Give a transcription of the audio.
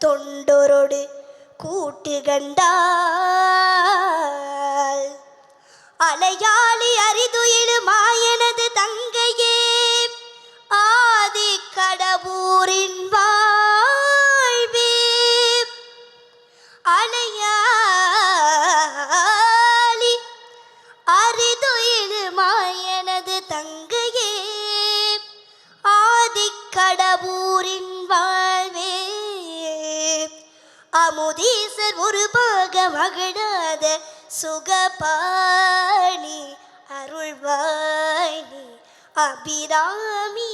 தொண்டொரோடு கூட்டுகண்டால் அலையாளி அரிதுயிலு மாயனது தங்கையே ஆதி கடவுரின் வாழ்வே அலையாளி அரிதுயிலு மாயனது தங்கையே ஆதி கடவுரின் வாழ்வே அமுதீசர் ஒரு பாக மகிழாத சுகபாணி அருள்வாணி அபிராமி